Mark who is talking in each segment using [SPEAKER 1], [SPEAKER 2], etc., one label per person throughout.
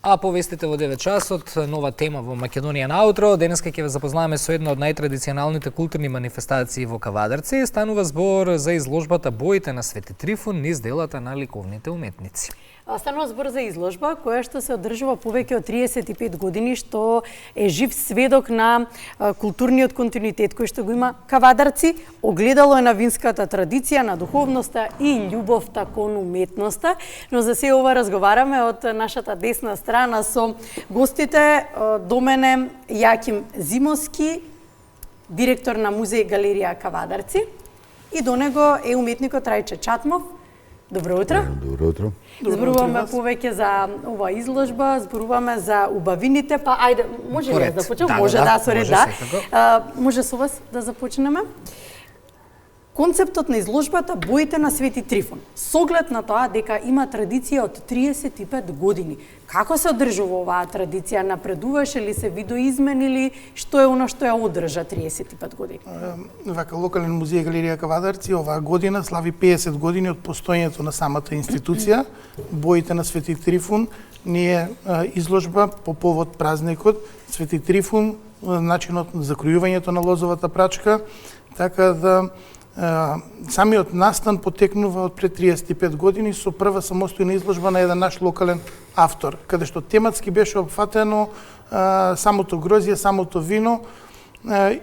[SPEAKER 1] А повестите во 9 часот, нова тема во Македонија на утро. Денеска ќе ве запознаваме со една од најтрадиционалните културни манифестации во Кавадарци. Станува збор за изложбата Боите на Свети Трифун низ делата на ликовните уметници.
[SPEAKER 2] Станува збор за изложба која што се одржува повеќе од 35 години, што е жив сведок на културниот континуитет кој што го има Кавадарци. Огледало е на винската традиција, на духовноста и љубовта кон уметноста. Но за се ова разговараме од нашата десна страна со гостите. До мене Јаким Зимовски, директор на музеј Галерија Кавадарци, и до него е уметникот Рајче Чатмов. Добро утро.
[SPEAKER 3] Добро утро.
[SPEAKER 2] Зборуваме повеќе за ова изложба, зборуваме за убавините, па ајде, може ли да започнеме? Може со ред, да. Може со вас да започнеме. Концептот на изложбата Боите на Свети Трифун, со оглед на тоа дека има традиција од 35 години. Како се одржува оваа традиција? Напредуваше ли се, видоизменили? Што е оно што ја одржа 35 години?
[SPEAKER 4] Вака, локален музеј Галерија Кавадарци оваа година слави 50 години од постоењето на самата институција. Боите на Свети Трифун ни е изложба по повод празникот Свети Трифун, начинот на закројувањето на лозовата прачка, така да самиот настан потекнува од пред 35 години со прва самостојна изложба на еден наш локален автор, каде што тематски беше опфатено самото грозје, самото вино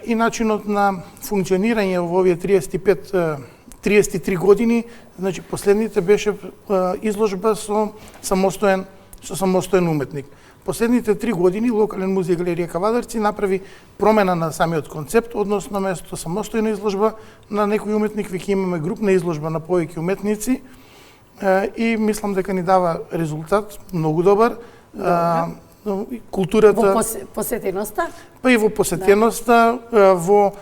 [SPEAKER 4] и начинот на функционирање во овие 33 години. Значи последните беше изложба со самостоен уметник. Последните 3 години локален музеј Галерија Кавадарци направи промена на самиот концепт, односно место самостојна изложба на некој уметник, веќе имаме групна изложба на повеќе уметници и мислам дека ни дава резултат многу добар. Културата
[SPEAKER 2] во посетеноста?
[SPEAKER 4] Па и во посетеноста, во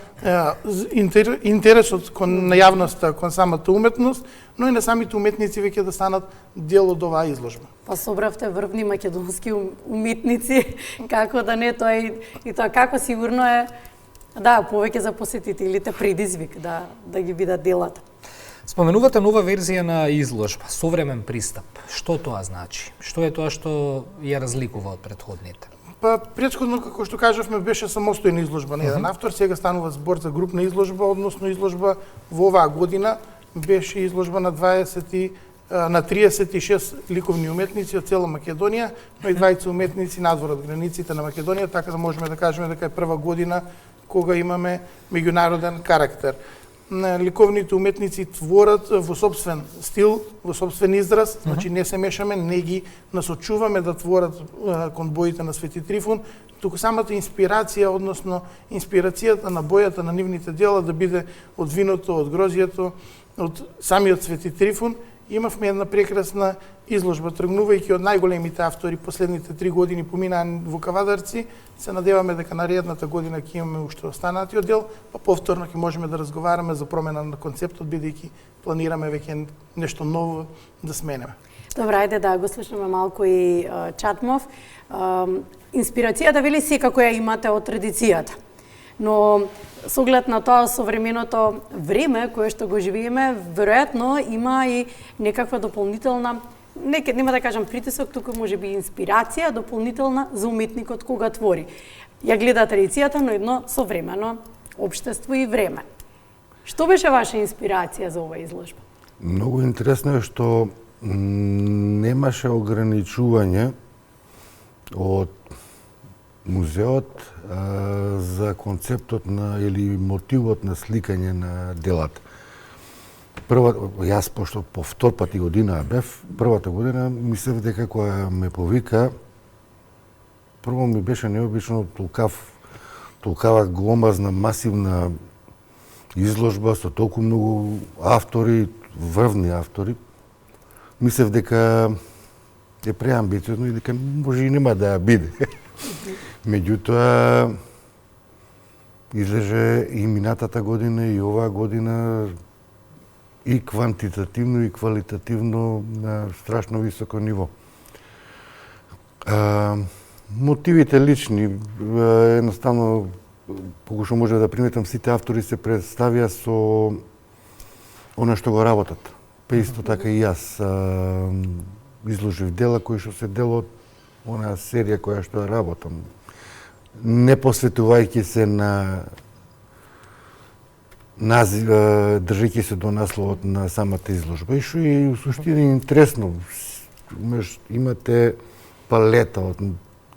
[SPEAKER 4] интересот на јавноста кон самата уметност, но и на самите уметници веќе да станат дел од оваа изложба.
[SPEAKER 2] Па собравте врвни македонски уметници, како да не тоа и тоа како сигурно е повеќе за посетителите предизвик да ги видат делата.
[SPEAKER 1] Споменувате нова верзија на изложба, современ пристап. Што тоа значи? Што е тоа што ја разликува од претходните?
[SPEAKER 4] Па претходно, како што кажавме, беше самостојна изложба на еден автор, сега станува збор за групна изложба, односно изложба во оваа година беше изложба на 36 ликовни уметници од цела Македонија, но и 20 уметници надвор од границите на Македонија, така да можеме да кажеме дека е прва година кога имаме меѓународен карактер. Ликовните уметници творат во собствен стил, во собствен израз, значи не се мешаме, не ги насочуваме да творат кон боите на Свети Трифун, туку самата инспирација, односно инспирацијата на бојата на нивните дела да биде од виното, од грозјето, од самиот Свети Трифун. Имавме една прекрасна изложба, тргнувајќи од најголемите автори последните 3 години поминаани во Кавадарци. Се надеваме дека наредната година ќе имаме уште останатиот дел, па повторно ќе можеме да разговараме за промена на концептот, бидејќи планираме веќе нешто ново да сменеме.
[SPEAKER 2] Добра, ајде да го слушаме малку и Чатмов. Инспирацијата вели секако ја имате од традицијата, но со оглед на тоа современото време кое што го живееме, веројатно има и некаква дополнителна, нема да кажам притисок, туку можеби инспирација дополнителна за уметникот кога твори. Ја гледа традицијата, но едно современо општество и време. Што беше ваша инспирација за оваа изложба?
[SPEAKER 3] Многу интересно е што немаше ограничување од музеот за концептот на или мотивот на сликање на делата. Јас пошто по втор пати година бев, првата година мислев дека кога ме повика, прво ми беше необично толкава гломазна, масивна изложба со толку многу автори, врвни автори. Мислев дека е преамбициозно и дека може и нема да ја биде. Меѓутоа, излеже и минатата година и оваа година и квантитативно и квалитативно на страшно високо ниво. Мотивите лични, едноставно, колку што може да приметам, сите автори се представија со оно што го работат. Па исто така и јас изложив дела кои што се дел од она серија која што ја работам, не посветувајќи се на назив, држејќи се до насловот на самата изложба. И што е у суштина интересно, имате палета од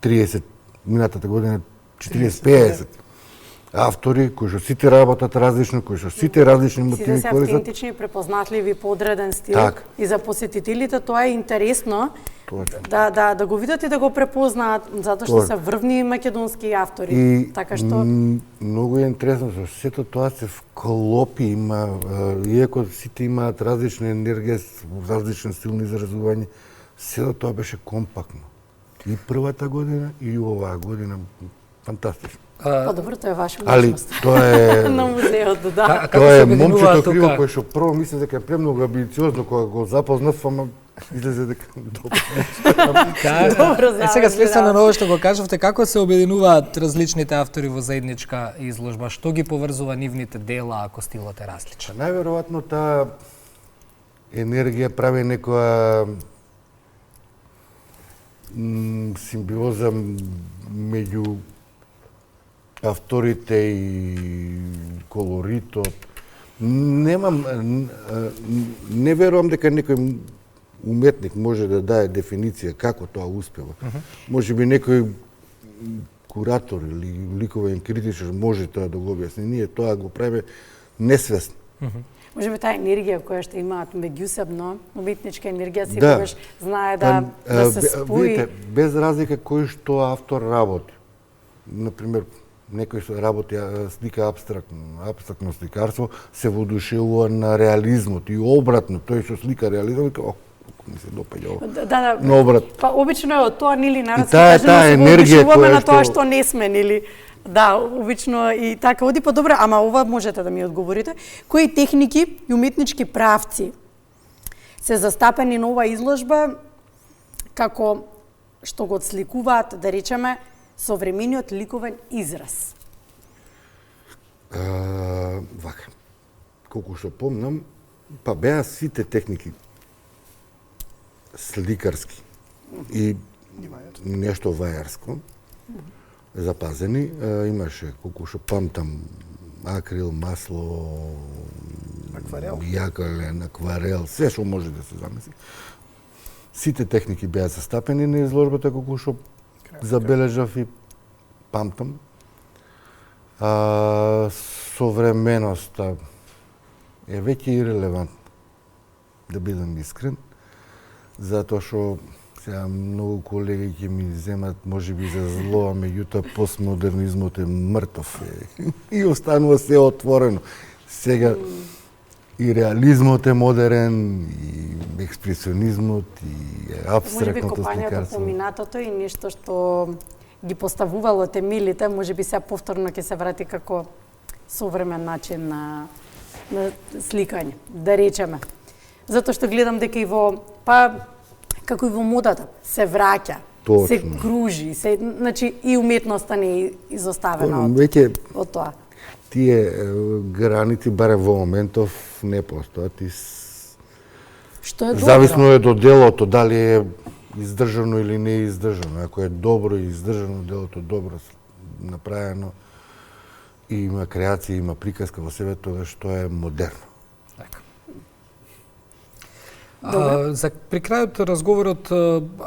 [SPEAKER 3] 30, минатата година 40-50 автори кои што сите работат различно, кои што сите различни мотиви
[SPEAKER 2] користат. Сите се автентични, препознатливи, подреден стил.
[SPEAKER 3] Так.
[SPEAKER 2] И за посетителите тоа е интересно.
[SPEAKER 3] Точно.
[SPEAKER 2] Да го видат и да го препознаат, затоа што се врвни македонски автори.
[SPEAKER 3] И
[SPEAKER 2] така што
[SPEAKER 3] многу е интересно, што сето тоа се вклопи, има, иако сите имаат различна енергија, различни стилни изразување, сето тоа беше компактно. И првата година, и оваа година, фантастично.
[SPEAKER 2] Добро, тоа е ваша
[SPEAKER 3] Али
[SPEAKER 2] можност.
[SPEAKER 3] тоа е
[SPEAKER 2] на музеот, да.
[SPEAKER 3] тоа е момчето криво кој што прво мислев дека е премногу амбициозно, кога го запознав, ама излезе дека добро.
[SPEAKER 1] Сега следствено на ова што го кажавте, како се обединуваат различните автори во заедничка изложба? Што ги поврзува нивните дела ако стилот е различен?
[SPEAKER 3] Најверојатно таа енергија прави некоја симбиоза меѓу авторите и колоритот. Не верувам дека некој уметник може да даде дефиниција како тоа успева. Може би некој куратор или ликовен критичар може тоа да го објасни. Ние тоа го правиме несвесно.
[SPEAKER 2] Може би таа енергија која што имаат меѓусебно, уметничка енергија секогаш знае да се спои.
[SPEAKER 3] Видите, без разлика кој што автор работи. Например, некој што работи слика абстрактно сликарство, се воодушевува на реализмот и обратно, тој што слика реализмот, колку ми се допаѓа ова.
[SPEAKER 2] Да.
[SPEAKER 3] Но обрат.
[SPEAKER 2] Па обично е од тоа нели народ
[SPEAKER 3] таа енергија која
[SPEAKER 2] на тоа што не сме нели. Да, обично и така оди. Па добро, ама ова можете да ми одговорите. Кои техники и уметнички правци се застапени на оваа изложба како што го отсликуваат, да речеме, современиот ликовен израз?
[SPEAKER 3] Вака. Колку што помнам, па беа сите техники сликарски и нешто вајарско запазени. Имаше, колку што памтам, акрил, масло,
[SPEAKER 4] акварел,
[SPEAKER 3] јакален, акварел, се што може да се замисли. Сите техники беа застапени на изложбата, колку што забележав и памтам. Современоста е веќе ирелевантна, да бидам искрен, затоа што сега многу колеги ќе ми земат можеби за зло, а меѓутоа постмодернизмот е мртов и останува се отворено. Сега и реализмот е модерен, и експресионизмот, и абстрактното сликарство.
[SPEAKER 2] Можеби копањето по минатото и нешто што ги поставувало темелите, можеби сега повторно ќе се врати како современ начин на сликање, да речеме. Затоа што гледам дека и во како и во модата се враќа, се кружи, значи и уметноста не е изоставена од тоа.
[SPEAKER 3] Тие граници барем во моментов не постојат и
[SPEAKER 2] што е добро.
[SPEAKER 3] Зависно е до делото дали е издржано или не е издржано. Ако е добро и издржано делото, добро направено и има креација, има приказка во себе, тогаш тоа е модерно.
[SPEAKER 1] За при крајот разговорот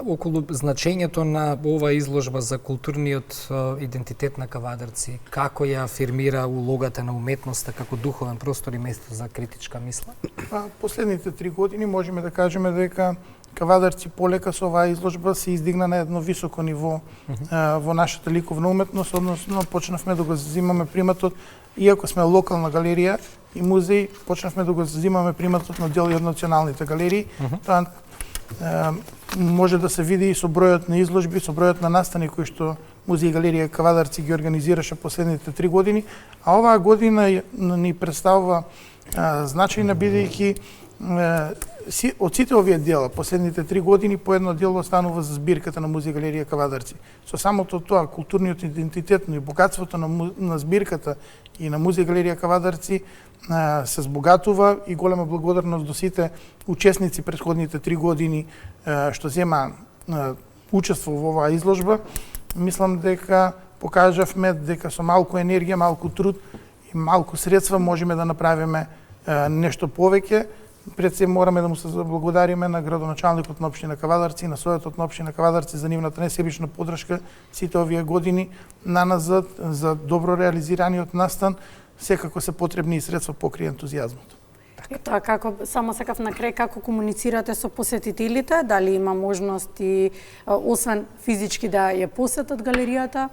[SPEAKER 1] околу значењето на оваа изложба за културниот идентитет на Кавадарци, како ја афирмира улогата на уметноста како духовен простор и место за критичка мисла?
[SPEAKER 4] Последните 3 години можеме да кажеме дека Кавадарци полека со оваа изложба се издигна на едно високо ниво во нашата ликовна уметност, односно почнавме да го земаме приматот, иако сме локална галерија и музеј, почнавме да го земаме приматот на дел и од националните галерии. Тоа може да се види и со бројот на изложби, со бројот на настани кои што музеј и галерија Кавадарци ги организираше последните 3 години, а оваа година ни представува значајна бидејќи од сите овие дела, последните 3 години, по едно дело останува за збирката на музеј галерија Кавадарци. Со самото тоа, културниот идентитет, но и богатството на збирката и на музеј галерија Кавадарци се збогатува и голема благодарност до сите учесници претходните 3 години што зема учествувал во оваа изложба, мислам дека покажавме дека со малку енергија, малку труд и малку средства можеме да направиме нешто повеќе. Пред се мораме да му се заблагодариме на градоначалникот на општина Кавадарци и на Советот на општина Кавадарци за нивната несебична поддршка сите овие години наназад за добро реализираниот настан. Секако се потребни и средства покри ентузијазмот.
[SPEAKER 2] Тоа како само сакав на крај како комуницирате со посетителите, дали има можности освен физички да ја посетат галеријата?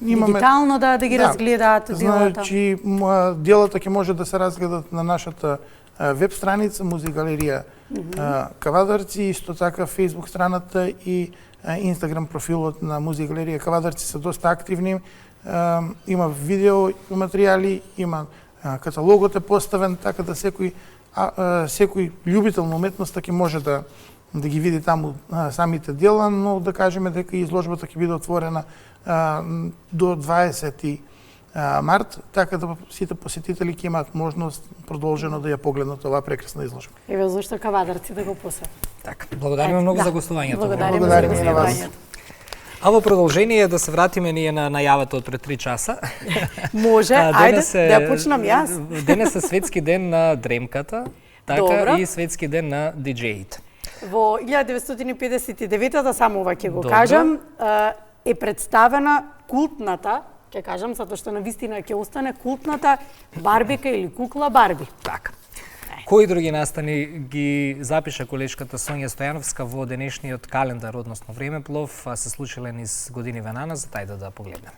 [SPEAKER 2] Дигитално да ги разгледаат делата?
[SPEAKER 4] Значи, делата ќе може да се разгледат на нашата веб страница Музеј галерија Кавадарци, исто така Facebook страната и Instagram профилот на Музеј галерија Кавадарци се доста активни. Има видео материјали, има каталогот е поставен така да секој љубител на уметноста ќе може да ги види таму самите дела, но да кажеме дека изложбата ќе биде отворена до 20 март, така да сите посетители ќе имаат можност продолжено да ја погледнат оваа прекрасна изложба.
[SPEAKER 2] Еве зашто Кавадарци да го посетат.
[SPEAKER 1] Така, благодариме многу за гостувањето.
[SPEAKER 2] Благодариме за гостувањето.
[SPEAKER 1] А во продолжение да се вратиме ние на најавата од пред 3 часа.
[SPEAKER 2] Може, ајде да ја почнам јас.
[SPEAKER 1] Денес е светски ден на дремката, така
[SPEAKER 2] Добро.
[SPEAKER 1] и светски ден на диџеите.
[SPEAKER 2] Во 1959-та, само ова ќе го
[SPEAKER 1] Добро.
[SPEAKER 2] кажам, е представена култната, ќе кажам, затоа што на вистина ќе остане култната Барбика или кукла Барби.
[SPEAKER 1] Така. Кои други настани ги запиша колешката Сонја Стојановска во денешниот календар, односно времеплов, се случиле низ години ве наназад, ајде да погледнеме.